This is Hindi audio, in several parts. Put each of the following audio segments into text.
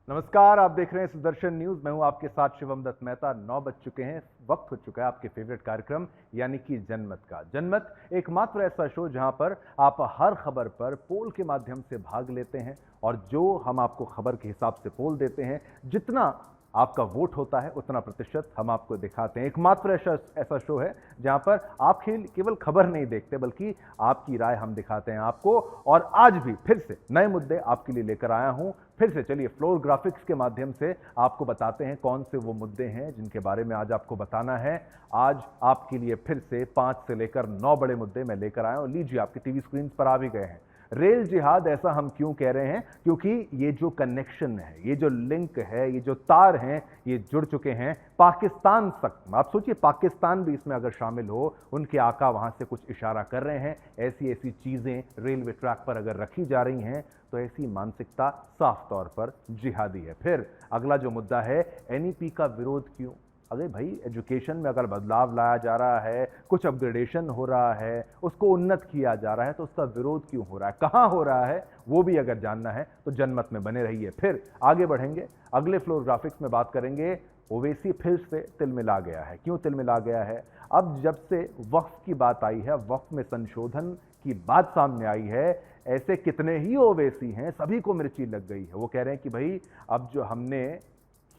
नमस्कार, आप देख रहे हैं सुदर्शन न्यूज। मैं हूं आपके साथ शिवम दत्त मेहता। 9 बज चुके हैं, वक्त हो चुका है आपके फेवरेट कार्यक्रम यानी कि जनमत का। जनमत एकमात्र ऐसा शो जहां पर आप हर खबर पर पोल के माध्यम से भाग लेते हैं और जो हम आपको खबर के हिसाब से पोल देते हैं, जितना आपका वोट होता है उतना प्रतिशत हम आपको दिखाते हैं। एकमात्र ऐसा शो है जहां पर आप केवल खबर नहीं देखते बल्कि आपकी राय हम दिखाते हैं आपको। और आज भी फिर से नए मुद्दे आपके लिए लेकर आया हूं। फिर से चलिए फ्लोर ग्राफिक्स के माध्यम से आपको बताते हैं कौन से वो मुद्दे हैं जिनके बारे में आज आपको बताना है। आज आपके लिए फिर से 5 से लेकर 9 बड़े मुद्दे मैं लेकर आया हूं। लीजिए, आपकी टीवी स्क्रीन पर आ भी गए हैं। रेल जिहाद ऐसा हम क्यों कह रहे हैं? क्योंकि ये जो कनेक्शन है, ये जो लिंक है, ये जो तार हैं, ये जुड़ चुके हैं पाकिस्तान तक। आप सोचिए, पाकिस्तान भी इसमें अगर शामिल हो, उनके आका वहां से कुछ इशारा कर रहे हैं, ऐसी ऐसी चीजें रेलवे ट्रैक पर अगर रखी जा रही हैं तो ऐसी मानसिकता साफ तौर पर जिहादी है। फिर अगला जो मुद्दा है, एनईपी का विरोध क्यों? अरे भाई, एजुकेशन में अगर बदलाव लाया जा रहा है, कुछ अपग्रेडेशन हो रहा है, उसको उन्नत किया जा रहा है, तो उसका विरोध क्यों हो रहा है, कहां हो रहा है, वो भी अगर जानना है तो जनमत में बने रहिए। फिर आगे बढ़ेंगे, अगले फ्लोर ग्राफिक्स में बात करेंगे। ओवैसी फिर से तिलमिला गया है। क्यों तिलमिला गया है? अब जब से वक्फ की बात आई है, वक्फ में संशोधन की बात सामने आई है, ऐसे कितने ही ओवैसी हैं, सभी को मिर्ची लग गई है। वो कह रहे हैं कि भाई, अब जो हमने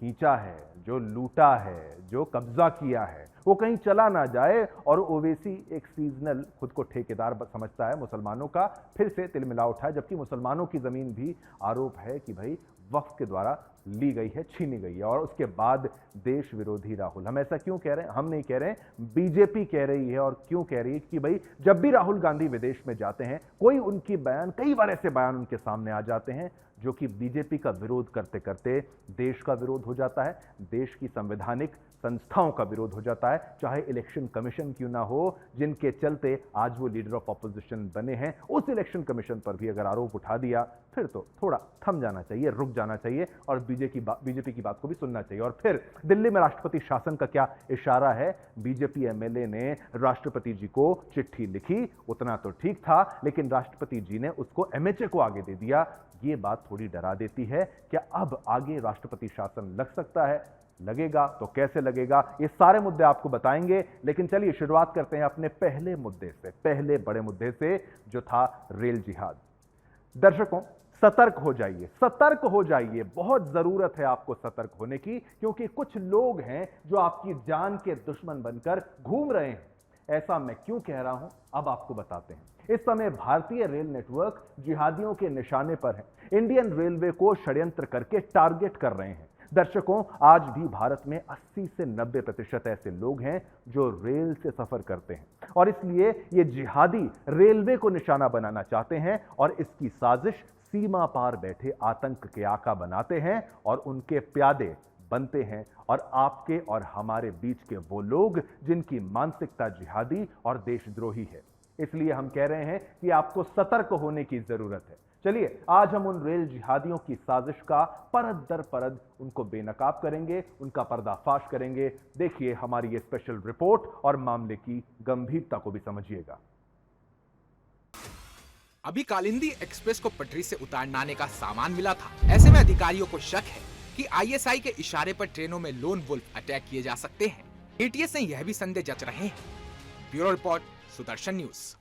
खींचा है, जो लूटा है, जो कब्जा किया है, वो कहीं चला ना जाए। और ओवैसी एक सीजनल, खुद को ठेकेदार समझता है मुसलमानों का, फिर से तिलमिला उठा है। जबकि मुसलमानों की जमीन भी आरोप है कि भाई वक्फ के द्वारा ली गई है, छीनी गई है। और उसके बाद देश विरोधी राहुल। हम ऐसा क्यों कह रहे हैं? हम नहीं कह रहे हैं, बीजेपी कह रही है। और क्यों कह रही है? कि भाई जब भी राहुल गांधी विदेश में जाते हैं, कोई उनकी बयान, कई बार ऐसे बयान उनके सामने आ जाते हैं जो कि बीजेपी का विरोध करते करते देश का विरोध हो जाता है, देश की संवैधानिक संस्थाओं का विरोध हो जाता है, चाहे इलेक्शन कमीशन क्यों ना हो, जिनके चलते आज वो लीडर ऑफ ऑपोजिशन बने हैं। उस इलेक्शन कमीशन पर भी अगर आरोप उठा दिया, फिर तो थोड़ा थम जाना चाहिए, रुक जाना चाहिए और बीजेपी की बात को भी सुनना चाहिए। और फिर दिल्ली में राष्ट्रपति शासन का क्या इशारा है? बीजेपी एमएलए ने राष्ट्रपति जी को चिट्ठी लिखी, उतना तो ठीक था, लेकिन राष्ट्रपति जी ने उसको एमएचए को आगे दे दिया। ये बात थोड़ी डरा देती है। क्या अब आगे राष्ट्रपति शासन लग सकता है? लगेगा तो कैसे लगेगा? ये सारे मुद्दे आपको बताएंगे। लेकिन चलिए शुरुआत करते हैं अपने पहले मुद्दे से, पहले बड़े मुद्दे से, जो था रेल जिहाद। दर्शकों, सतर्क हो जाइए, सतर्क हो जाइए। बहुत जरूरत है आपको सतर्क होने की, क्योंकि कुछ लोग हैं जो आपकी जान के दुश्मन बनकर घूम रहे हैं। ऐसा मैं क्यों कह रहा हूं, अब आपको बताते हैं। इस समय भारतीय रेल नेटवर्क जिहादियों के निशाने पर है। इंडियन रेलवे को षड्यंत्र करके टारगेट कर रहे हैं। दर्शकों, आज भी भारत में 80 से 90% ऐसे लोग हैं जो रेल से सफर करते हैं और इसलिए ये जिहादी रेलवे को निशाना बनाना चाहते हैं और इसकी साजिश सीमा पार बैठे आतंक के आका बनाते हैं और उनके प्यादे बनते हैं। और आपके और हमारे बीच के वो लोग जिनकी मानसिकता जिहादी और देशद्रोही है। इसलिए हम कह रहे हैं कि आपको सतर्क होने की जरूरत है। चलिए, आज हम उन रेल जिहादियों की साजिश का परत दर परत उनको बेनकाब करेंगे, उनका पर्दाफाश करेंगे। देखिए हमारी ये स्पेशल रिपोर्ट और मामले की गंभीरता को भी समझिएगा। अभी कालिंदी एक्सप्रेस को पटरी से उतारने का सामान मिला था। ऐसे में अधिकारियों को शक है कि आईएसआई के इशारे पर ट्रेनों में लोन वुल्फ अटैक किए जा सकते हैं। एटीएस ने यह भी संदेह जच रहे हैं। Bureau report, Sudarshan news.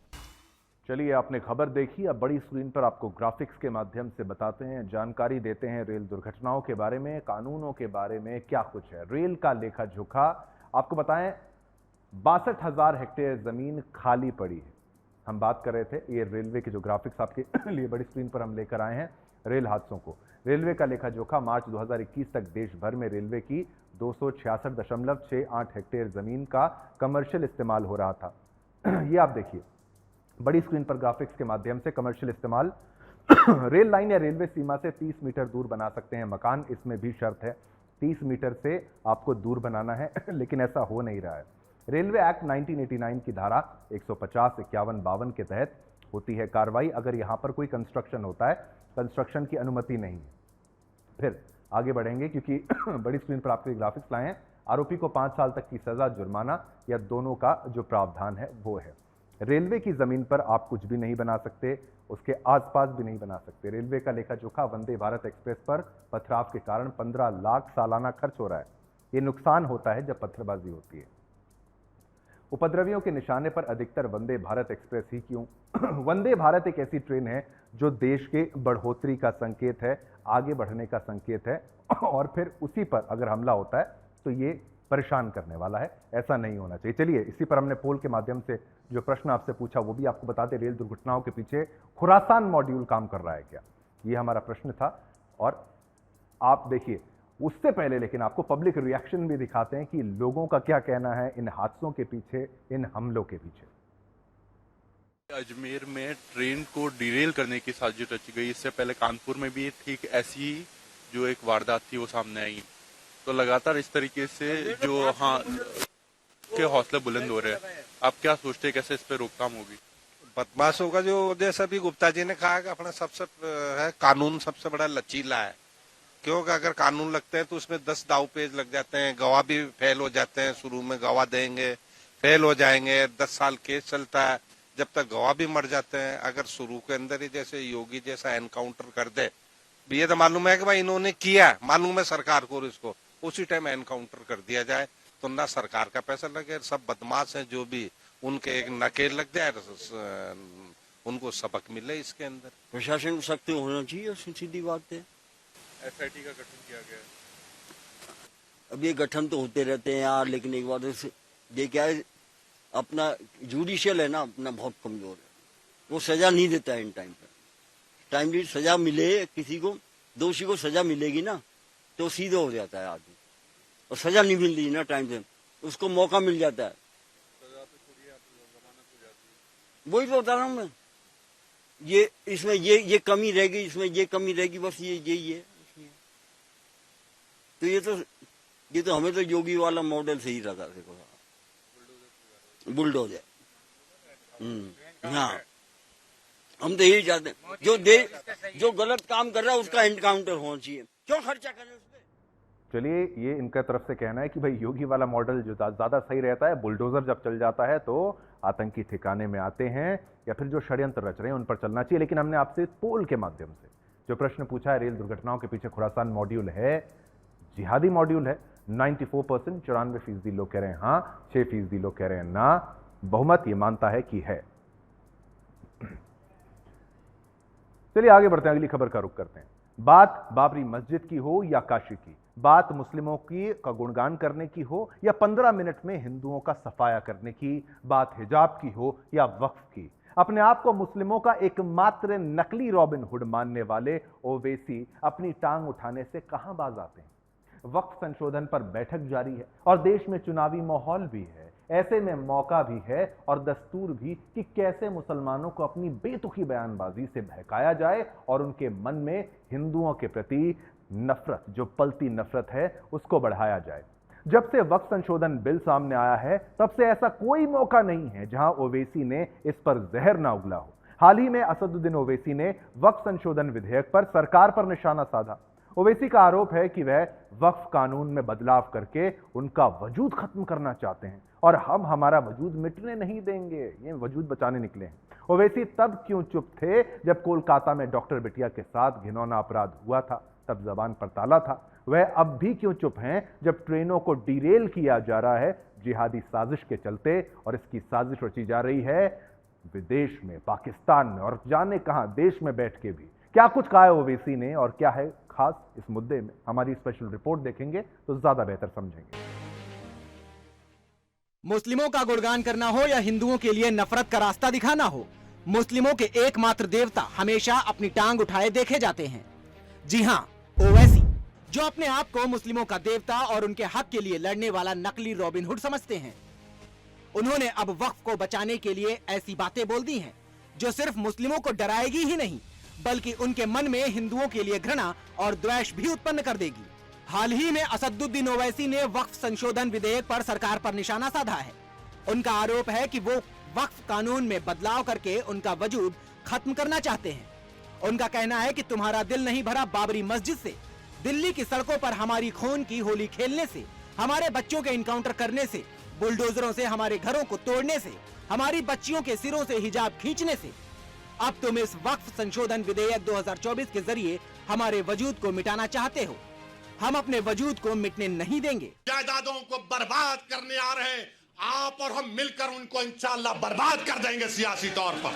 चलिए, आपने खबर देखी। अब बड़ी स्क्रीन पर आपको ग्राफिक्स के माध्यम से बताते हैं, जानकारी देते हैं रेल दुर्घटनाओं के बारे में, कानूनों के बारे में, क्या कुछ है रेल का लेखा जोखा। आपको बताएं, 62,000 हेक्टेयर जमीन खाली पड़ी है। हम बात कर रहे थे, ये रेलवे के जो ग्राफिक्स आपके लिए बड़ी स्क्रीन पर हम लेकर आए हैं, रेल हादसों को, रेलवे का लेखा जोखा। मार्च 2021 तक देश भर में रेलवे की 266.68 हेक्टेयर जमीन का कमर्शियल इस्तेमाल हो रहा था। ये आप देखिए बड़ी स्क्रीन पर ग्राफिक्स के माध्यम से कमर्शियल इस्तेमाल। रेल लाइन या रेलवे सीमा से 30 मीटर दूर बना सकते हैं मकान। इसमें भी शर्त है 30 मीटर से आपको दूर बनाना है, लेकिन ऐसा हो नहीं रहा है। रेलवे एक्ट 1989 की धारा 150, 51, 52 के तहत होती है कार्रवाई अगर यहां पर कोई कंस्ट्रक्शन होता है, कंस्ट्रक्शन की अनुमति नहीं है। फिर आगे बढ़ेंगे, क्योंकि बड़ी स्क्रीन पर आपके ग्राफिक्स लाए हैं। आरोपी को 5 साल तक की सजा, जुर्माना या दोनों का जो प्रावधान है वो है। रेलवे की जमीन पर आप कुछ भी नहीं बना सकते, उसके आसपास भी नहीं बना सकते। रेलवे का लेखा जोखा, वंदे भारत एक्सप्रेस पर पथराव के कारण 15 लाख सालाना खर्च हो रहा है। ये नुकसान होता है जब पत्थरबाजी होती है। उपद्रवियों के निशाने पर अधिकतर वंदे भारत एक्सप्रेस ही क्यों? वंदे भारत एक ऐसी ट्रेन है जो देश के बढ़ोतरी का संकेत है, आगे बढ़ने का संकेत है, और फिर उसी पर अगर हमला होता है तो ये परेशान करने वाला है। ऐसा नहीं होना चाहिए। चलिए, इसी पर हमने पोल के माध्यम से जो प्रश्न आपसे पूछा वो भी आपको बताते। रेल दुर्घटनाओं के पीछे खुरासान मॉड्यूल काम कर रहा है क्या? ये हमारा प्रश्न था। और आप देखिए, उससे पहले लेकिन आपको पब्लिक रिएक्शन भी दिखाते हैं कि लोगों का क्या कहना है इन हादसों के पीछे, इन हमलों के पीछे। अजमेर में ट्रेन को डिरेल करने की साजिश रची गई। इससे पहले कानपुर में भी ठीक ऐसी जो एक वारदात थी वो सामने आई। तो लगातार इस तरीके से जो के हौसले बुलंद हो रहे हैं। आप क्या सोचते हैं कैसे इस पे रोकथाम होगी? बदमाशों का जो, जैसा भी गुप्ता जी ने कहा कि अपना सबसे है कानून सबसे बड़ा लचीला है। क्योंकि अगर कानून लगते हैं तो उसमें 10 दाव पेज लग जाते हैं, गवाह भी फेल हो जाते हैं। शुरू में गवाह देंगे, फेल हो जाएंगे, 10 साल केस चलता है, जब तक गवाह भी मर जाते हैं। अगर शुरू के अंदर ही जैसे योगी जैसा एनकाउंटर कर दे, ये तो मालूम है कि भाई इन्होंने किया, मालूम है सरकार को, इसको उसी टाइम एनकाउंटर कर दिया जाए तो ना सरकार का पैसा लगे, सब बदमाश हैं जो भी, उनके एक नकेल लग जाए, उनको सबक मिले इसके अंदर। प्रशासन सख्त होना चाहिए, सीधी बात है। एसआईटी का गठन किया गया। अब ये गठन तो होते रहते हैं यार, लेकिन एक बात ये क्या है, अपना जुडिशियल है ना, अपना बहुत कमजोर है। वो सजा नहीं देता है इन टाइम पर। टाइमली सजा मिले किसी को, दोषी को सजा मिलेगी ना तो सीधे हो जाता है आदमी, और सजा नहीं मिल रही ना टाइम से, उसको मौका मिल जाता है। वही तो बता रहा हूँ मैं, ये इसमें ये कमी रहेगी, इसमें ये कमी रहेगी, बस यही है। तो ये तो हमें तो योगी वाला मॉडल से ही रहा, देखो बुलडोजर। हाँ, हम तो यही चाहते हैं, जो गलत काम कर रहा है उसका एनकाउंटर होना चाहिए। क्यों खर्चा करें उस पर? चलिए, ये इनका तरफ से कहना है कि भाई योगी वाला मॉडल जो ज्यादा सही रहता है, बुलडोजर जब चल जाता है तो आतंकी ठिकाने में आते हैं या फिर जो षड्यंत्र रच रहे हैं उन पर चलना चाहिए। लेकिन हमने आपसे पोल के माध्यम से जो प्रश्न पूछा है, रेल दुर्घटनाओं के पीछे खुरासान मॉड्यूल है, जिहादी मॉड्यूल है। 94%, 94% लोग कह रहे हैं हाँ, 6% लोग कह रहे हैं ना। बहुमत ये मानता है कि है। चलिए आगे बढ़ते हैं, अगली खबर का रुख करते हैं। बात बाबरी मस्जिद की हो या काशी की, बात मुस्लिमों की का गुणगान करने की हो या 15 मिनट में हिंदुओं का सफाया करने की, बात हिजाब की हो या वक्फ की, अपने आप को मुस्लिमों का एकमात्र नकली रॉबिन हुड मानने वाले ओवैसी अपनी टांग उठाने से कहां बाज आते हैं। वक्फ संशोधन पर बैठक जारी है और देश में चुनावी माहौल भी है। ऐसे में मौका भी है और दस्तूर भी कि कैसे मुसलमानों को अपनी बेतुकी बयानबाजी से बहकाया जाए और उनके मन में हिंदुओं के प्रति नफरत, जो पलती नफरत है, उसको बढ़ाया जाए। जब से वक्फ संशोधन बिल सामने आया है तब से ऐसा कोई मौका नहीं है जहां ओवैसी ने इस पर जहर ना उगला हो। हाल ही में असदुद्दीन ओवैसी ने वक्फ संशोधन विधेयक पर सरकार पर निशाना साधा। ओवैसी का आरोप है कि वह वक्फ कानून में बदलाव करके उनका वजूद खत्म करना चाहते हैं और हम हमारा वजूद मिटने नहीं देंगे, ये वजूद बचाने निकले हैं। ओवैसी तब क्यों चुप थे जब कोलकाता में डॉक्टर बिटिया के साथ घिनौना अपराध हुआ था, तब जबान पर ताला था। वह अब भी क्यों चुप हैं जब ट्रेनों को डिरेल किया जा रहा है जिहादी साजिश के चलते, और इसकी साजिश रची जा रही है विदेश में, पाकिस्तान में और जाने कहां देश में बैठ के भी। क्या कुछ कहा है ओवैसी ने और क्या है खास इस मुद्दे में, हमारी स्पेशल रिपोर्ट देखेंगे तो ज्यादा बेहतर समझेंगे। मुस्लिमों का गुणगान करना हो या हिंदुओं के लिए नफरत का रास्ता दिखाना हो, मुस्लिमों के एकमात्र देवता हमेशा अपनी टांग उठाए देखे जाते हैं। जी हां, ओवैसी, जो अपने आप को मुस्लिमों का देवता और उनके हक के लिए लड़ने वाला नकली रॉबिन हुड समझते हैं। उन्होंने अब वक्फ को बचाने के लिए ऐसी बातें बोल दी हैं जो सिर्फ मुस्लिमों को डराएगी ही नहीं बल्कि उनके मन में हिंदुओं के लिए घृणा और द्वेष भी उत्पन्न कर देगी। हाल ही में असदुद्दीन ओवैसी ने वक्फ संशोधन विधेयक पर सरकार पर निशाना साधा है। उनका आरोप है कि वो वक्फ कानून में बदलाव करके उनका वजूद खत्म करना चाहते हैं। उनका कहना है कि तुम्हारा दिल नहीं भरा बाबरी मस्जिद से, दिल्ली की सड़कों पर हमारी खून की होली खेलने से, हमारे बच्चों के इनकाउंटर करने से, बुलडोजरों से हमारे घरों को तोड़ने से, हमारी बच्चियों के सिरों से हिजाब खींचने से। अब तुम इस वक्फ संशोधन विधेयक 2024 के जरिए हमारे वजूद को मिटाना चाहते हो। हम अपने वजूद को मिटने नहीं देंगे। जायदादों को बर्बाद करने आ रहे हैं आप और हम मिलकर उनको इंशाअल्लाह बर्बाद कर देंगे सियासी तौर पर।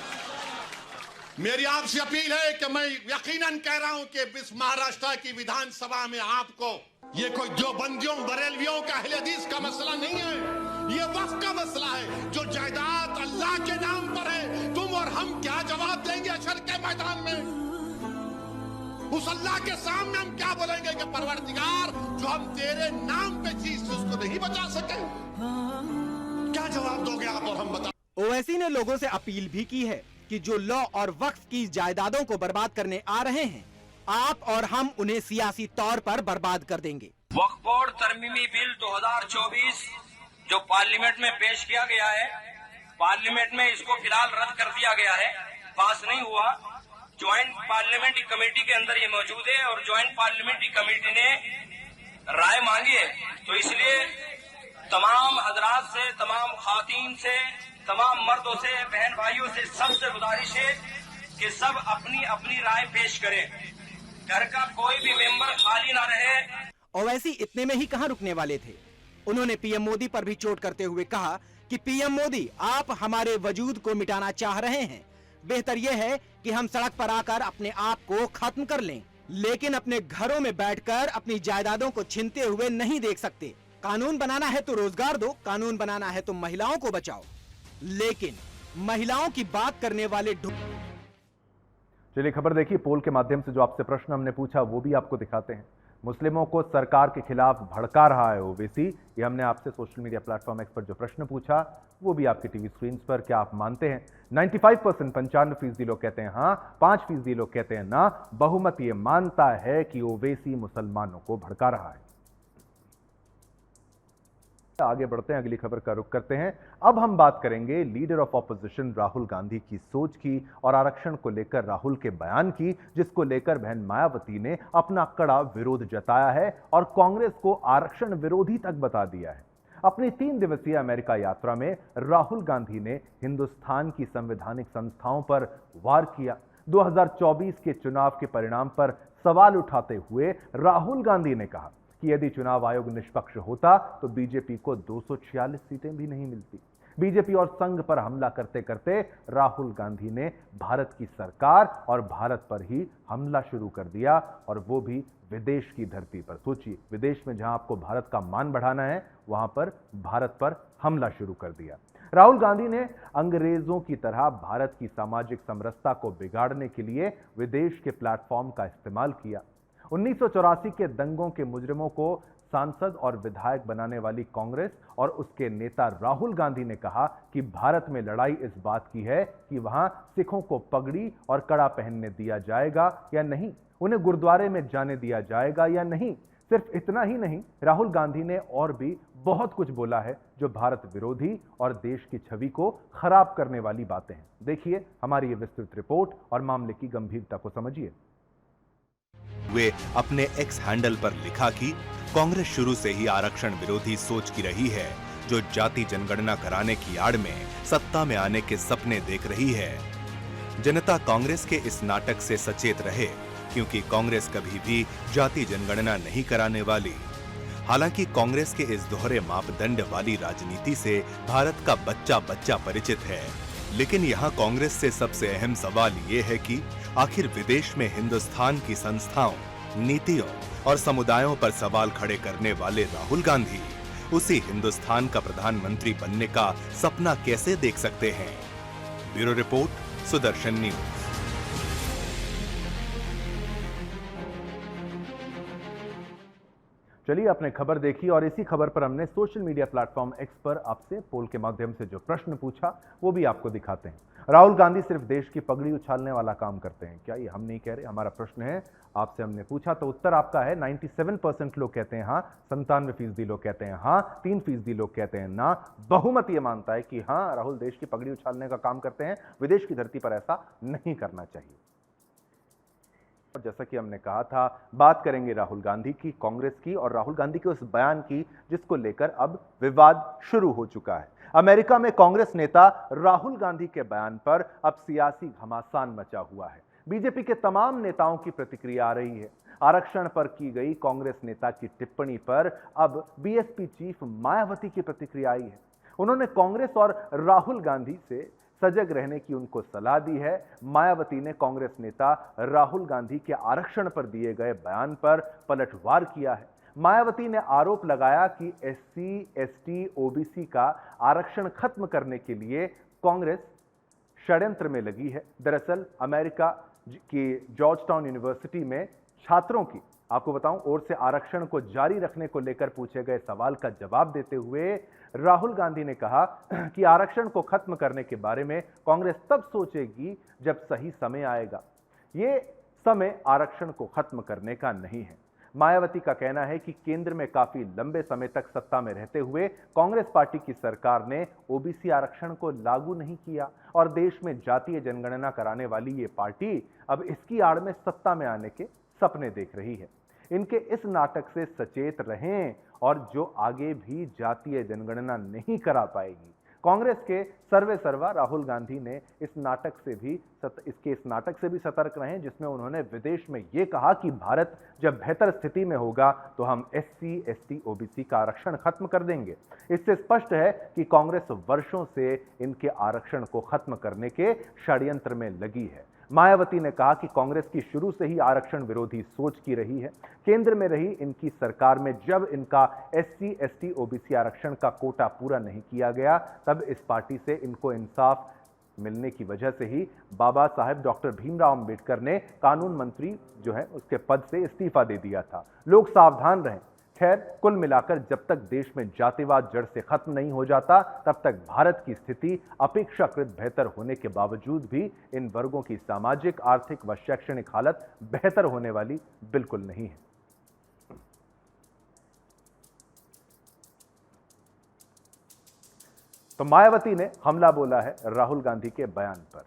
मेरी आपसे अपील है कि मैं यकीनन कह रहा हूं कि इस महाराष्ट्र की विधानसभा में आपको ये कोई जो बंदियों बरेलवियों का अहले हदीस का मसला नहीं है, ये वक्फ का मसला है। जो जायदाद अल्लाह के नाम पर है, तुम और हम क्या जवाब देंगे अशर के मैदान में? उस अल्लाह के सामने हम क्या बोलेंगे कि परवरदिगार जो हम तेरे नाम पे चीज उसको नहीं बचा सके? क्या जवाब दोगे आप और हम बता? ओवैसी ने लोगों से अपील भी की है कि जो लॉ और वक्फ की जायदादों को बर्बाद करने आ रहे हैं, आप और हम उन्हें सियासी तौर पर बर्बाद कर देंगे। वक्फ बोर्ड तरमीमी बिल 2024 जो पार्लियामेंट में पेश किया गया है, पार्लियामेंट में इसको फिलहाल रद्द कर दिया गया है, पास नहीं हुआ। ज्वाइंट पार्लियामेंट्री कमेटी के अंदर ये मौजूद है और ज्वाइंट पार्लियामेंट्री कमेटी ने राय मांगी है। तो इसलिए तमाम हजरात से, तमाम खातीन से, तमाम मर्दों से, बहन भाइयों से सबसे गुजारिश है कि सब अपनी अपनी राय पेश करें। घर का कोई भी मेंबर खाली ना रहे। ओवैसी इतने में ही कहां रुकने वाले थे। उन्होंने पीएम मोदी पर भी चोट करते हुए कहा कि पीएम मोदी, आप हमारे वजूद को मिटाना चाह रहे हैं। बेहतर यह है कि हम सड़क पर आकर अपने आप को खत्म कर लें, लेकिन अपने घरों में बैठकर अपनी जायदादों को छीनते हुए नहीं देख सकते। कानून बनाना है तो रोजगार दो, कानून बनाना है तो महिलाओं को बचाओ, लेकिन महिलाओं की बात करने वाले चलिए खबर देखिए। पोल के माध्यम से जो आपसे प्रश्न हमने पूछा वो भी आपको दिखाते हैं। मुस्लिमों को सरकार के खिलाफ भड़का रहा है ओवैसी, ये हमने आपसे सोशल मीडिया प्लेटफॉर्म एक्स पर जो प्रश्न पूछा वो भी आपके टीवी स्क्रीन पर। क्या आप मानते हैं? 95% 95% लोग कहते हैं हाँ, 5% लोग कहते हैं ना। बहुमत ये मानता है कि ओवैसी मुसलमानों को भड़का रहा है। आगे बढ़ते हैं, अगली खबर का रुख करते हैं। अब हम बात करेंगे leader of opposition Rahul Gandhi की सोच की और आरक्षण को लेकर राहुल के बयान की, जिसको लेकर बहन मायावती ने अपना कड़ा विरोध जताया है और कांग्रेस को आरक्षण विरोधी तक बता दिया है। अपनी 3 दिवसीय अमेरिका यात्रा में राहुल गांधी ने हिंदुस्तान की संवैधानिक संस्थाओं पर वार किया। 2024 के चुनाव के परिणाम पर सवाल उठाते हुए राहुल गांधी ने कहा कि यदि चुनाव आयोग निष्पक्ष होता तो बीजेपी को 246 सीटें भी नहीं मिलती। बीजेपी और संघ पर हमला करते करते राहुल गांधी ने भारत की सरकार और भारत पर ही हमला शुरू कर दिया, और वो भी विदेश की धरती पर। सोचिए, विदेश में जहां आपको भारत का मान बढ़ाना है, वहां पर भारत पर हमला शुरू कर दिया। राहुल गांधी ने अंग्रेजों की तरह भारत की सामाजिक समरसता को बिगाड़ने के लिए विदेश के प्लेटफॉर्म का इस्तेमाल किया। 1984 के दंगों के मुजरिमों को सांसद और विधायक बनाने वाली कांग्रेस और उसके नेता राहुल गांधी ने कहा कि भारत में लड़ाई इस बात की है कि वहां सिखों को पगड़ी और कड़ा पहनने दिया जाएगा या नहीं, उन्हें गुरुद्वारे में जाने दिया जाएगा या नहीं। सिर्फ इतना ही नहीं, राहुल गांधी ने और भी बहुत कुछ बोला है जो भारत विरोधी और देश की छवि को खराब करने वाली बातें हैं। देखिए हमारी ये विस्तृत रिपोर्ट और मामले की गंभीरता को समझिए। वे अपने एक्स हैंडल पर लिखा कि कांग्रेस शुरू से ही आरक्षण विरोधी सोच की रही है, जो जाति जनगणना कराने की आड़ में सत्ता में आने के सपने देख रही है। जनता कांग्रेस के इस नाटक से सचेत रहे, क्योंकि कांग्रेस कभी भी जाति जनगणना नहीं कराने वाली। हालांकि कांग्रेस के इस दोहरे मापदंड वाली राजनीति से भारत का बच्चा बच्चा परिचित है, लेकिन यहाँ कांग्रेस से सबसे अहम सवाल ये है कि आखिर विदेश में हिंदुस्तान की संस्थाओं, नीतियों और समुदायों पर सवाल खड़े करने वाले राहुल गांधी उसी हिंदुस्तान का प्रधानमंत्री बनने का सपना कैसे देख सकते हैं? Bureau report, Sudarshan news. चलिए आपने खबर देखी और इसी खबर पर हमने सोशल मीडिया प्लेटफॉर्म एक्स पर आपसे पोल के माध्यम से जो प्रश्न पूछा वो भी आपको दिखाते हैं। राहुल गांधी सिर्फ देश की पगड़ी उछालने वाला काम करते हैं क्या? ये हम नहीं कह रहे, हमारा प्रश्न है, आपसे हमने पूछा तो उत्तर आपका है 97% लोग कहते हैं हाँ, 97% लोग कहते हैं हाँ, 3% लोग कहते हैं ना। बहुमत ये मानता है कि हाँ, राहुल देश की पगड़ी उछालने का काम करते हैं, विदेश की धरती पर ऐसा नहीं करना चाहिए। जैसा कि हमने कहा था, बात करेंगे राहुल गांधी की, कांग्रेस की और राहुल गांधी के उस बयान की जिसको लेकर अब विवाद शुरू हो चुका है। अमेरिका में कांग्रेस नेता राहुल गांधी के बयान पर अब सियासी घमासान मचा हुआ है। बीजेपी के तमाम नेताओं की प्रतिक्रिया आ रही है। आरक्षण पर की गई कांग्रेस नेता की टिप्पणी पर अब बीएसपी चीफ मायावती की प्रतिक्रिया आई है। उन्होंने कांग्रेस और राहुल गांधी से सजग रहने की उनको सलाह दी है। मायावती ने कांग्रेस नेता राहुल गांधी के आरक्षण पर दिए गए बयान पर पलटवार किया है। मायावती ने आरोप लगाया कि एससी, एसटी, ओबीसी का आरक्षण खत्म करने के लिए कांग्रेस षड्यंत्र में लगी है। दरअसल अमेरिका की जॉर्जटाउन यूनिवर्सिटी में छात्रों की, आपको बताऊं, ओर से आरक्षण को जारी रखने को लेकर पूछे गए सवाल का जवाब देते हुए राहुल गांधी ने कहा कि आरक्षण को खत्म करने के बारे में कांग्रेस तब सोचेगी जब सही समय आएगा। ये समय आरक्षण को खत्म करने का नहीं है। मायावती का कहना है कि केंद्र में काफी लंबे समय तक सत्ता में रहते हुए कांग्रेस पार्टी की सरकार ने ओबीसी आरक्षण को लागू नहीं किया और देश में जातीय जनगणना कराने वाली ये पार्टी अब इसकी आड़ में सत्ता में आने के सपने देख रही है। इनके इस नाटक से सचेत रहें और जो आगे भी जातीय जनगणना नहीं करा पाएगी। कांग्रेस के सर्वे सर्वा राहुल गांधी ने इस नाटक से भी सतर्क रहें, जिसमें उन्होंने विदेश में यह कहा कि भारत जब बेहतर स्थिति में होगा तो हम एससी, एसटी, ओबीसी का आरक्षण खत्म कर देंगे। इससे स्पष्ट है कि कांग्रेस वर्षों से इनके आरक्षण को खत्म करने के षड्यंत्र में लगी है। मायावती ने कहा कि कांग्रेस की शुरू से ही आरक्षण विरोधी सोच की रही है। केंद्र में रही इनकी सरकार में जब इनका एससी, एसटी, ओबीसी आरक्षण का कोटा पूरा नहीं किया गया, तब इस पार्टी से इनको इंसाफ मिलने की वजह से ही बाबा साहेब डॉक्टर भीमराव अंबेडकर ने कानून मंत्री जो है उसके पद से इस्तीफा दे दिया था। लोग सावधान रहें। खैर, कुल मिलाकर जब तक देश में जातिवाद जड़ से खत्म नहीं हो जाता, तब तक भारत की स्थिति अपेक्षाकृत बेहतर होने के बावजूद भी इन वर्गों की सामाजिक, आर्थिक व शैक्षणिक हालत बेहतर होने वाली बिल्कुल नहीं है। तो मायावती ने हमला बोला है राहुल गांधी के बयान पर।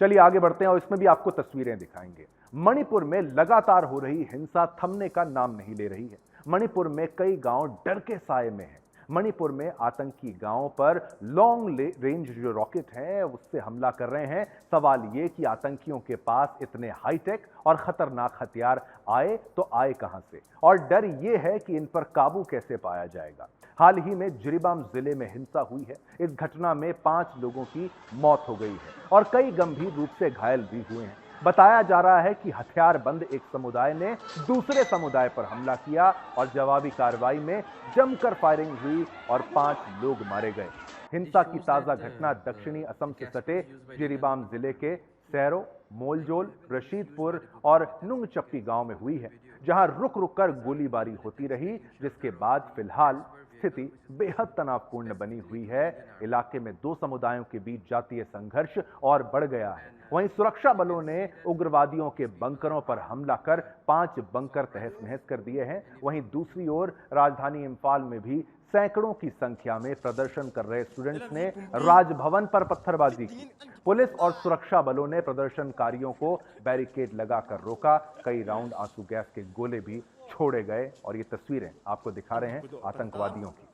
चलिए आगे बढ़ते हैं और इसमें भी आपको तस्वीरें दिखाएंगे। मणिपुर में लगातार हो रही हिंसा थमने का नाम नहीं ले रही है। मणिपुर में कई गांव डर के साए में हैं। मणिपुर में आतंकी गांवों पर लॉन्ग रेंज जो रॉकेट है उससे हमला कर रहे हैं। सवाल ये कि आतंकियों के पास इतने हाईटेक और खतरनाक हथियार आए तो आए कहां से, और डर ये है कि इन पर काबू कैसे पाया जाएगा। हाल ही में जिरीबाम जिले में हिंसा हुई है। इस घटना में 5 लोगों की मौत हो गई है और कई गंभीर रूप से घायल भी हुए हैं। बताया जा रहा है कि हथियारबंद एक समुदाय ने दूसरे समुदाय पर हमला किया और जवाबी कार्रवाई में जमकर फायरिंग हुई और 5 लोग मारे गए। हिंसा की ताजा घटना दक्षिणी असम से सटे जिरीबाम जिले के सैरो, मोलजोल, रशीदपुर और नुंगचप्पी गांव में हुई है, जहां रुक रुक कर गोलीबारी होती रही, जिसके बाद फिलहाल स्थिति बेहद तनावपूर्ण बनी हुई है। इलाके में 2 समुदायों के बीच जातीय संघर्ष और बढ़ गया है। वहीं सुरक्षा बलों ने उग्रवादियों के बंकरों पर हमला कर 5 बंकर तहस नहस कर दिए हैं। वहीं दूसरी ओर राजधानी इंफाल में भी सैकड़ों की संख्या में प्रदर्शन कर रहे स्टूडेंट्स ने राजभवन पर पत्थरबाजी की। पुलिस और सुरक्षा बलों ने प्रदर्शनकारियों को बैरिकेड लगाकर रोका। कई राउंड आंसू गैस के गोले भी छोड़े गए और ये तस्वीरें आपको दिखा रहे हैं आतंकवादियों की।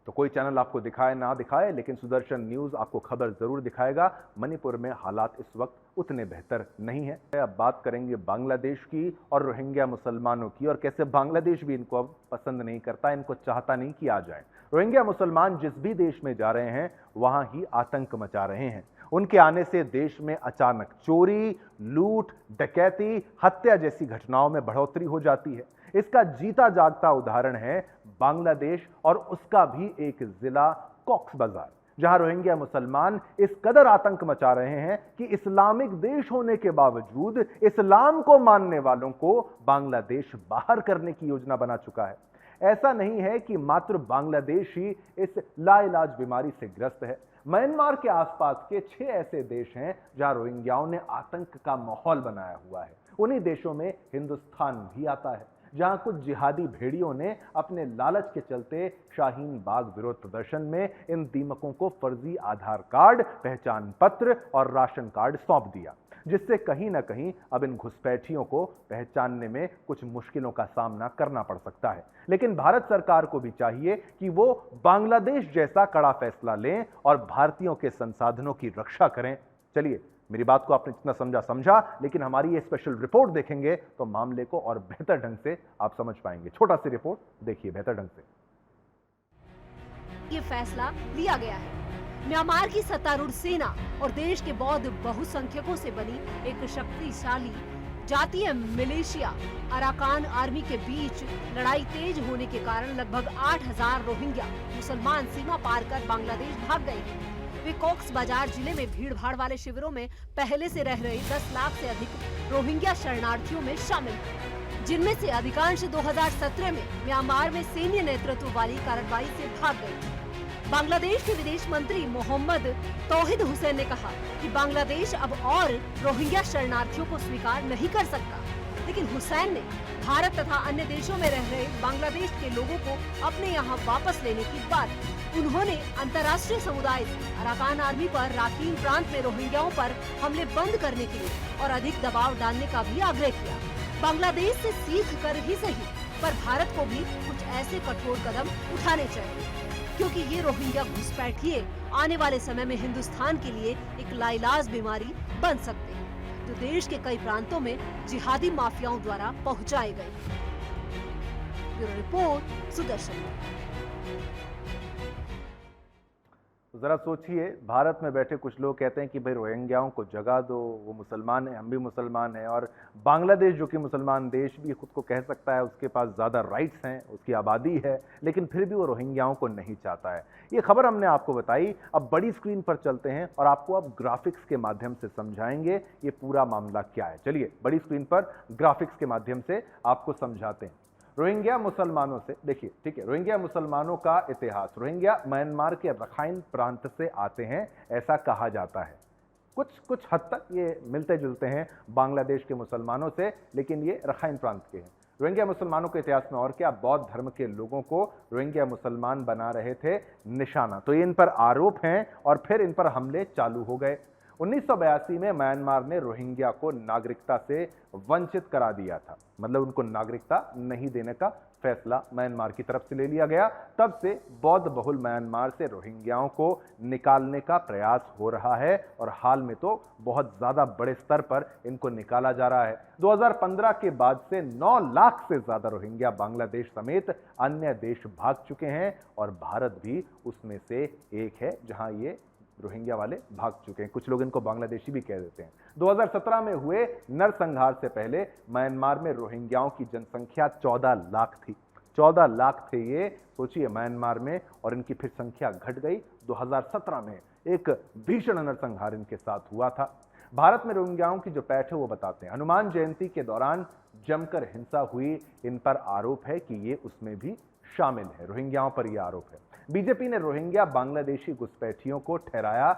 तो कोई चैनल आपको दिखाए ना दिखाए, लेकिन सुदर्शन न्यूज आपको खबर जरूर दिखाएगा। मणिपुर में हालात इस वक्त उतने बेहतर नहीं है। अब बात करेंगे बांग्लादेश की और रोहिंग्या मुसलमानों की, और कैसे बांग्लादेश भी इनको अब पसंद नहीं करता, इनको चाहता नहीं कि आ जाए। रोहिंग्या मुसलमान जिस भी देश में जा रहे हैं वहां ही आतंक मचा रहे हैं। उनके आने से देश में अचानक चोरी, लूट, डकैती, हत्या जैसी घटनाओं में बढ़ोतरी हो जाती है। इसका जीता जागता उदाहरण है बांग्लादेश और उसका भी एक जिला कॉक्स बाजार, जहां रोहिंग्या मुसलमान इस कदर आतंक मचा रहे हैं कि इस्लामिक देश होने के बावजूद इस्लाम को मानने वालों को बांग्लादेश बाहर करने की योजना बना चुका है। ऐसा नहीं है कि मात्र बांग्लादेश ही इस लाइलाज बीमारी से ग्रस्त है। म्यांमार के आसपास के 6 ऐसे देश हैं जहां रोहिंग्याओं ने आतंक का माहौल बनाया हुआ है। उन्हीं देशों में हिंदुस्तान भी आता है। जहां कुछ जिहादी भेड़ियों ने अपने लालच के चलते शाहीन बाग विरोध प्रदर्शन में इन दीमकों को फर्जी आधार कार्ड, पहचान पत्र और राशन कार्ड सौंप दिया, जिससे कहीं ना कहीं अब इन घुसपैठियों को पहचानने में कुछ मुश्किलों का सामना करना पड़ सकता है। लेकिन भारत सरकार को भी चाहिए कि वो बांग्लादेश जैसा कड़ा फैसला लें और भारतीयों के संसाधनों की रक्षा करें। चलिए, मेरी बात को आपने जितना समझा, लेकिन हमारी ये स्पेशल रिपोर्ट देखेंगे तो मामले को और बेहतर ढंग से आप समझ पाएंगे। छोटा सी रिपोर्ट देखिए बेहतर ढंग से। ये फैसला लिया गया है। म्यांमार की सत्तारूढ़ सेना और देश के बौद्ध बहुसंख्यकों से बनी एक शक्तिशाली जातीय मिलिशिया अराकान आर्मी के बीच लड़ाई तेज होने के कारण लगभग 8000 रोहिंग्या मुसलमान सीमा पार कर बांग्लादेश भाग गए हैं। वे कॉक्स बाजार जिले में भीड़ भाड़ वाले शिविरों में पहले से रह रहे 10 लाख से अधिक रोहिंग्या शरणार्थियों में शामिल हैं, जिनमें से अधिकांश 2017 में म्यांमार में सैन्य नेतृत्व वाली कार्रवाई से भाग गए। बांग्लादेश के विदेश मंत्री मोहम्मद तौहीद हुसैन ने कहा कि बांग्लादेश अब और रोहिंग्या शरणार्थियों को स्वीकार नहीं कर सकता, लेकिन हुसैन ने भारत तथा अन्य देशों में रह रहे बांग्लादेश के लोगों को अपने यहाँ वापस लेने की बात की। उन्होंने अंतर्राष्ट्रीय समुदाय से अराकान आर्मी पर राखीन प्रांत में रोहिंग्याओं पर हमले बंद करने के लिए और अधिक दबाव डालने का भी आग्रह किया। बांग्लादेश से सीख कर ही सही, पर भारत को भी कुछ ऐसे कठोर कदम उठाने चाहिए, क्योंकि ये रोहिंग्या घुसपैठिए आने वाले समय में हिंदुस्तान के लिए एक लाइलाज बीमारी बन सकते हैं, जो देश के कई प्रांतों में जिहादी माफियाओं द्वारा पहुंचाए गए। Bureau report, Sudarshan. जरा सोचिए, भारत में बैठे कुछ लोग कहते हैं कि भाई रोहिंग्याओं को जगह दो, वो मुसलमान है, हम भी मुसलमान हैं, और बांग्लादेश जो कि मुसलमान देश भी खुद को कह सकता है, उसके पास ज़्यादा राइट्स हैं, उसकी आबादी है, लेकिन फिर भी वो रोहिंग्याओं को नहीं चाहता है। ये खबर हमने आपको बताई। अब बड़ी स्क्रीन पर चलते हैं और आपको अब ग्राफिक्स के माध्यम से समझाएंगे ये पूरा मामला क्या है। चलिए, बड़ी स्क्रीन पर ग्राफिक्स के माध्यम से आपको समझाते हैं। रोहिंग्या मुसलमानों से देखिए, ठीक है, रोहिंग्या मुसलमानों का इतिहास। रोहिंग्या म्यांमार के रखाइन प्रांत से आते हैं, ऐसा कहा जाता है। कुछ हद तक ये मिलते जुलते हैं बांग्लादेश के मुसलमानों से, लेकिन ये रखाइन प्रांत के हैं। रोहिंग्या मुसलमानों के इतिहास में और क्या, बौद्ध धर्म के लोगों को रोहिंग्या मुसलमान बना रहे थे निशाना, तो ये इन पर आरोप हैं और फिर इन पर हमले चालू हो गए। 1982 में म्यांमार ने रोहिंग्या को नागरिकता से वंचित करा दिया था, मतलब उनको नागरिकता नहीं देने का फैसला म्यांमार की तरफ से ले लिया गया। तब से बौद्ध बहुल म्यांमार से रोहिंग्याओं को निकालने का प्रयास हो रहा है और हाल में तो बहुत ज्यादा बड़े स्तर पर इनको निकाला जा रहा है। 2015 के बाद से 9 लाख से ज्यादा रोहिंग्या बांग्लादेश समेत अन्य देश भाग चुके हैं और भारत भी उसमें से एक है जहां ये रोहिंग्या वाले भाग चुके हैं। कुछ लोग इनको बांग्लादेशी भी कह देते हैं। 2017 में हुए नरसंहार से पहले म्यांमार में रोहिंग्याओं की जनसंख्या 14 लाख थी। 14 लाख थे ये, सोचिए, म्यांमार में, और इनकी फिर संख्या घट गई 2017 में। एक भीषण नरसंहार इनके साथ हुआ था। भारत में रोहिंग्याओं की जो पैठ है वो बताते हैं। हनुमान जयंती के दौरान जमकर हिंसा हुई, इन पर आरोप है कि ये उसमें भी शामिल है। रोहिंग्याओं पर यह आरोप है। बीजेपी ने रोहिंग्या बांग्लादेशी घुसपैठियों को ठहराया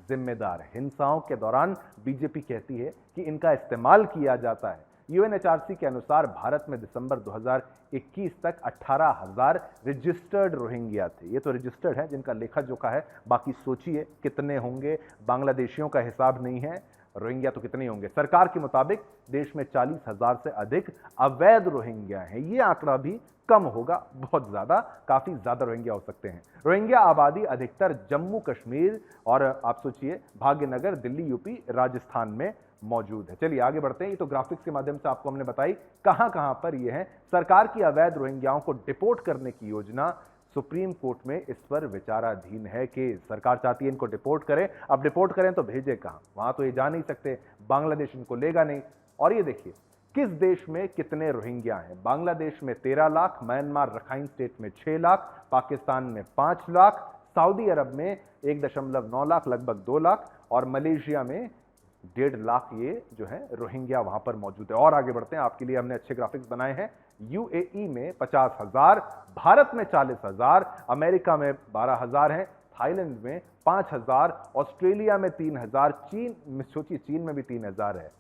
जिम्मेदार। हिंसाओं के दौरान बीजेपी कहती है कि इनका इस्तेमाल किया जाता है। यूएनएचआरसी के अनुसार भारत में दिसंबर 2021 तक 18,000 रजिस्टर्ड रोहिंग्या थे। ये तो रजिस्टर्ड है, जिनका लेखा जोखा है, बाकी सोचिए कितने होंगे। बांग्लादेशियों का हिसाब नहीं है, रोहिंग्या तो कितने होंगे। सरकार के मुताबिक देश में 40,000 से अधिक अवैध रोहिंग्या हैं। ये आंकड़ा भी कम होगा, बहुत ज्यादा, काफी ज्यादा रोहिंग्या हो सकते हैं। रोहिंग्या आबादी अधिकतर जम्मू कश्मीर और आप सोचिए भाग्यनगर, दिल्ली, यूपी, राजस्थान में मौजूद है। चलिए आगे बढ़ते हैं। ये तो ग्राफिक्स के माध्यम से आपको हमने बताई कहां कहां पर ये है। सरकार की अवैध रोहिंग्याओं को डिपोर्ट करने की योजना सुप्रीम कोर्ट में इस पर विचाराधीन है कि सरकार चाहती है इनको डिपोर्ट करें। अब डिपोर्ट करें तो भेजे कहां, वहां तो ये जा नहीं सकते, बांग्लादेश इनको लेगा नहीं। और ये देखिए किस देश में कितने रोहिंग्या हैं। बांग्लादेश में 13 लाख, म्यांमार रखाइन स्टेट में 6 लाख, पाकिस्तान में 5 लाख, सऊदी अरब में 1.9 लाख, लगभग 2 लाख, और मलेशिया में 1.5 लाख ये जो है रोहिंग्या वहां पर मौजूद है। और आगे बढ़ते हैं, आपके लिए हमने अच्छे ग्राफिक्स बनाए हैं। यूएई में 50,000, भारत में 40,000, अमेरिका में 12,000 हैं, थाईलैंड में 5,000, ऑस्ट्रेलिया में 3,000, चीन में, सोचिए चीन में भी 3,000 है।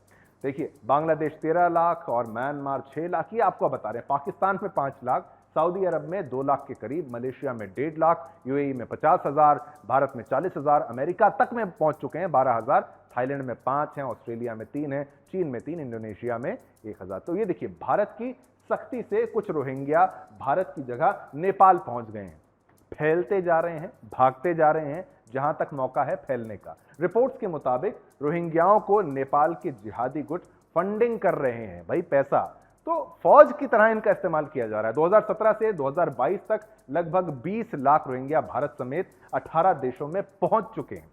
देखिए, बांग्लादेश 13 लाख और म्यांमार 6 लाख, ये आपको बता रहे हैं। पाकिस्तान में 5 लाख, सऊदी अरब में 2 लाख के करीब, मलेशिया में 1.5 लाख, यूएई में 50,000, भारत में 40,000, अमेरिका तक में पहुंच चुके हैं 12,000, थाईलैंड में 5 हैं, ऑस्ट्रेलिया में 3 हैं, चीन में 3, इंडोनेशिया में 1,000। तो ये देखिए, भारत की सख्ती से कुछ रोहिंग्या भारत की जगह नेपाल पहुंच गए हैं, फैलते जा रहे हैं, भागते जा रहे हैं जहां तक मौका है फैलने का। रिपोर्ट्स के मुताबिक रोहिंग्याओं को नेपाल के जिहादी गुट फंडिंग कर रहे हैं, भाई पैसा तो फौज की तरह इनका इस्तेमाल किया जा रहा है। 2017 से 2022 तक लगभग 20 लाख रोहिंग्या भारत समेत 18 देशों में पहुंच चुके हैं।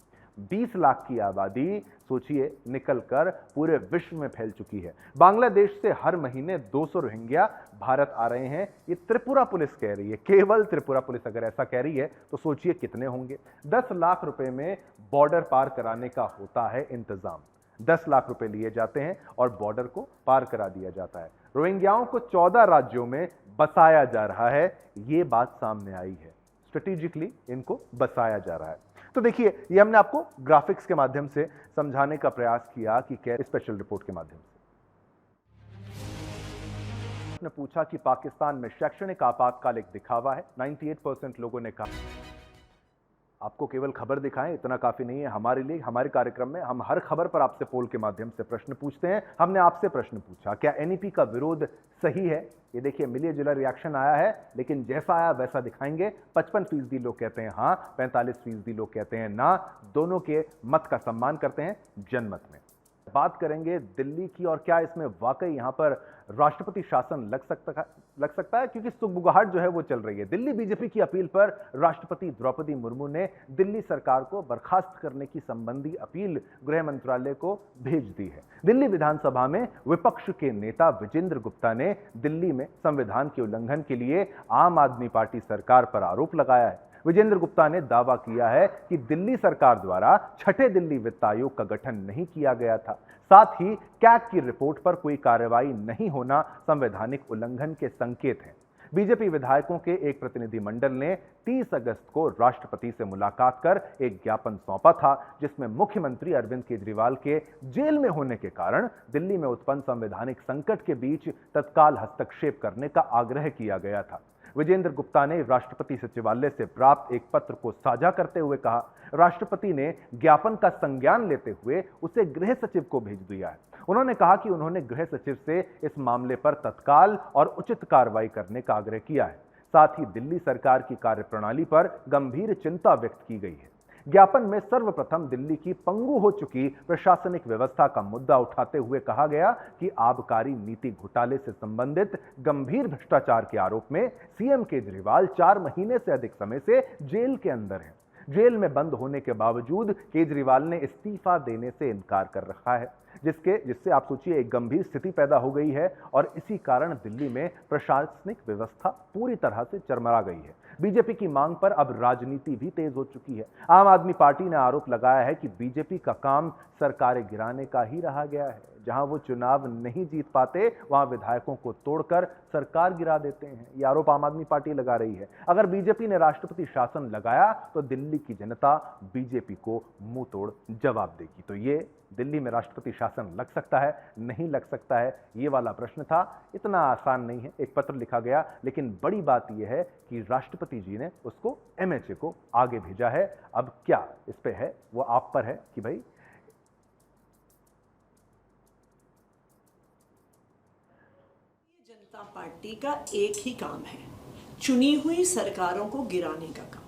20 लाख की आबादी सोचिए निकलकर पूरे विश्व में फैल चुकी है। बांग्लादेश से हर महीने 200 रोहिंग्या भारत आ रहे हैं, ये त्रिपुरा पुलिस कह रही है। केवल त्रिपुरा पुलिस अगर ऐसा कह रही है तो सोचिए कितने होंगे। 10 लाख रुपए में बॉर्डर पार कराने का होता है इंतजाम। 10 लाख रुपए लिए जाते हैं और बॉर्डर को पार करा दिया जाता है। रोहिंग्याओं को 14 राज्यों में बसाया जा रहा है, ये बात सामने आई है। स्ट्रेटेजिकली इनको बसाया जा रहा है। तो देखिए, ये हमने आपको ग्राफिक्स के माध्यम से समझाने का प्रयास किया कि क्या स्पेशल रिपोर्ट के माध्यम से ने पूछा कि पाकिस्तान में शैक्षणिक आपातकाल एक दिखावा है। 98% लोगों ने कहा आपको केवल खबर दिखाएं इतना काफी नहीं है हमारे लिए। हमारे कार्यक्रम में हम हर खबर पर आपसे पोल के माध्यम से प्रश्न पूछते हैं। हमने आपसे प्रश्न पूछा, क्या एनईपी का विरोध सही है? ये देखिए, मिलिए जुला रिएक्शन आया है, लेकिन जैसा आया वैसा दिखाएंगे। 55% लोग कहते हैं हाँ, 45% लोग कहते हैं ना। दोनों के मत का सम्मान करते हैं जनमत में। बात करेंगे दिल्ली की, और क्या इसमें वाकई यहां पर राष्ट्रपति शासन लग सकता है, क्योंकि सुगबुगाहट जो है वो चल रही है। दिल्ली बीजेपी की अपील पर राष्ट्रपति द्रौपदी मुर्मू ने दिल्ली सरकार को बर्खास्त करने की संबंधी अपील गृह मंत्रालय को भेज दी है। दिल्ली विधानसभा में विपक्ष के नेता विजेंद्र गुप्ता ने दिल्ली में संविधान के उल्लंघन के लिए आम आदमी पार्टी सरकार पर आरोप लगाया है। विजेंद्र गुप्ता ने दावा किया है कि दिल्ली सरकार द्वारा छठे दिल्ली वित्त आयोग का गठन नहीं किया गया था। साथ ही कैग की रिपोर्ट पर कोई कार्रवाई नहीं होना संवैधानिक उल्लंघन के संकेत हैं। बीजेपी विधायकों के एक प्रतिनिधिमंडल ने 30 अगस्त को राष्ट्रपति से मुलाकात कर एक ज्ञापन सौंपा था, जिसमें मुख्यमंत्री अरविंद केजरीवाल के जेल में होने के कारण दिल्ली में उत्पन्न संवैधानिक संकट के बीच तत्काल हस्तक्षेप करने का आग्रह किया गया था। विजेंद्र गुप्ता ने राष्ट्रपति सचिवालय से प्राप्त एक पत्र को साझा करते हुए कहा, राष्ट्रपति ने ज्ञापन का संज्ञान लेते हुए उसे गृह सचिव को भेज दिया है। उन्होंने कहा कि उन्होंने गृह सचिव से इस मामले पर तत्काल और उचित कार्रवाई करने का आग्रह किया है। साथ ही दिल्ली सरकार की कार्यप्रणाली पर गंभीर चिंता व्यक्त की गई है। ज्ञापन में सर्वप्रथम दिल्ली की पंगु हो चुकी प्रशासनिक व्यवस्था का मुद्दा उठाते हुए कहा गया कि आबकारी नीति घोटाले से संबंधित गंभीर भ्रष्टाचार के आरोप में सीएम केजरीवाल 4 महीने से अधिक समय से जेल के अंदर हैं। जेल में बंद होने के बावजूद केजरीवाल ने इस्तीफा देने से इनकार कर रखा है, जिससे आप सोचिए एक गंभीर स्थिति पैदा हो गई है और इसी कारण दिल्ली में प्रशासनिक व्यवस्था पूरी तरह से चरमरा गई है। बीजेपी की मांग पर अब राजनीति भी तेज हो चुकी है। आम आदमी पार्टी ने आरोप लगाया है कि बीजेपी का काम सरकारें गिराने का ही रहा गया है। जहां वो चुनाव नहीं जीत पाते, वहां विधायकों को तोड़कर सरकार गिरा देते हैं। ये आरोप आम आदमी पार्टी लगा रही है। अगर बीजेपी ने राष्ट्रपति शासन लगाया तो दिल्ली की जनता बीजेपी को मुंह तोड़ जवाब देगी। तो ये दिल्ली में राष्ट्रपति शासन लग सकता है, नहीं लग सकता है, ये वाला प्रश्न था। इतना आसान नहीं है, एक पत्र लिखा गया, लेकिन बड़ी बात यह है कि राष्ट्रपति जी ने उसको एमएचए को आगे भेजा है। अब क्या इस पे है, वो आप पर है कि भाई जनता पार्टी का एक ही काम है, चुनी हुई सरकारों को गिराने का काम।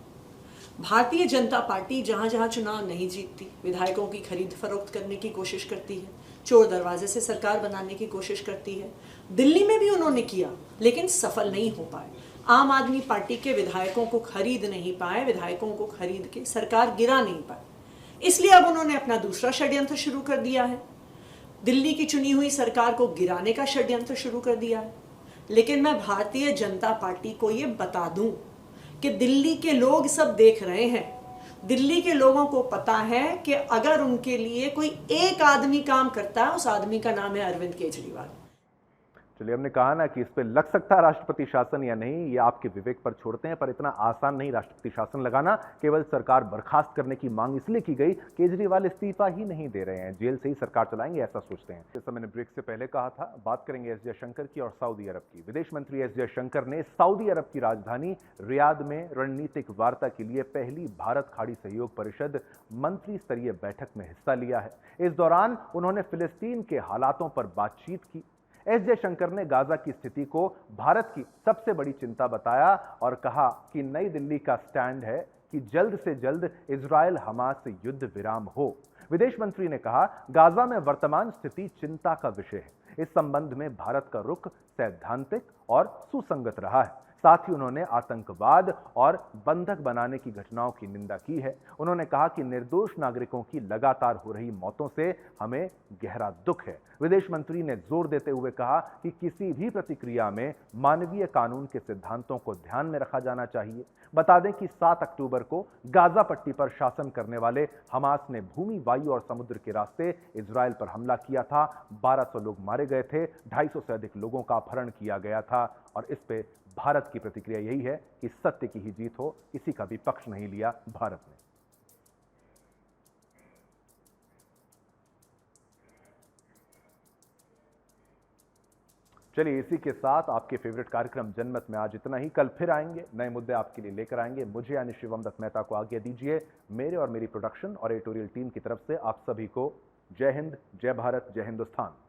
भारतीय जनता पार्टी जहां जहां चुनाव नहीं जीतती, विधायकों की खरीद फरोख्त करने की कोशिश करती है, चोर दरवाजे से सरकार बनाने की कोशिश करती है। दिल्ली में भी उन्होंने किया, लेकिन सफल नहीं हो पाए। आम आदमी पार्टी के विधायकों को खरीद नहीं पाए, विधायकों को खरीद के सरकार गिरा नहीं पाए। इसलिए अब उन्होंने अपना दूसरा षड्यंत्र शुरू कर दिया है, दिल्ली की चुनी हुई सरकार को गिराने का षड्यंत्र शुरू कर दिया है। लेकिन मैं भारतीय जनता पार्टी को ये बता दूं कि दिल्ली के लोग सब देख रहे हैं। दिल्ली के लोगों को पता है कि अगर उनके लिए कोई एक आदमी काम करता है, उस आदमी का नाम है अरविंद केजरीवाल। चलिए, हमने कहा ना कि इस पे लग सकता है राष्ट्रपति शासन या नहीं, ये आपके विवेक पर छोड़ते हैं, पर इतना आसान नहीं राष्ट्रपति शासन लगाना। केवल सरकार बर्खास्त करने की मांग इसलिए की गई, केजरीवाल इस्तीफा ही नहीं दे रहे हैं, जेल से ही सरकार चलाएंगे ऐसा सोचते हैं। जैसा मैंने ब्रेक से पहले कहा था, बात करेंगे एस जयशंकर की और सऊदी अरब की। विदेश मंत्री एस जयशंकर ने सऊदी अरब की राजधानी रियाद में रणनीतिक वार्ता के लिए पहली भारत खाड़ी सहयोग परिषद मंत्री स्तरीय बैठक में हिस्सा लिया है। इस दौरान उन्होंने फिलिस्तीन के हालातों पर बातचीत की। एस जयशंकर ने गाजा की स्थिति को भारत की सबसे बड़ी चिंता बताया और कहा कि नई दिल्ली का स्टैंड है कि जल्द से जल्द इजरायल हमास से युद्ध विराम हो। विदेश मंत्री ने कहा, गाजा में वर्तमान स्थिति चिंता का विषय है। इस संबंध में भारत का रुख सैद्धांतिक और सुसंगत रहा है। साथ ही उन्होंने आतंकवाद और बंधक बनाने की घटनाओं की निंदा की है। उन्होंने कहा कि निर्दोष नागरिकों की लगातार हो रही मौतों से हमें गहरा दुख है। विदेश मंत्री ने जोर देते हुए कहा कि किसी भी प्रतिक्रिया में मानवीय कानून के सिद्धांतों को ध्यान में रखा जाना चाहिए। बता दें कि 7 अक्टूबर को गाजा पट्टी पर शासन करने वाले हमास ने भूमि, वायु और समुद्र के रास्ते इजरायल पर हमला किया था। 1200 लोग मारे गए थे, 250 से अधिक लोगों का अपहरण किया गया था और इस पे भारत की प्रतिक्रिया यही है कि सत्य की ही जीत हो, किसी का भी पक्ष नहीं लिया भारत ने। चलिए, इसी के साथ आपके फेवरेट कार्यक्रम जनमत में आज इतना ही। कल फिर आएंगे, नए मुद्दे आपके लिए लेकर आएंगे। मुझे यानी शिवम दत्त मेहता को आज्ञा दीजिए। मेरे और मेरी प्रोडक्शन और एडिटोरियल टीम की तरफ से आप सभी को जय हिंद, जय भारत, जय हिंदुस्तान।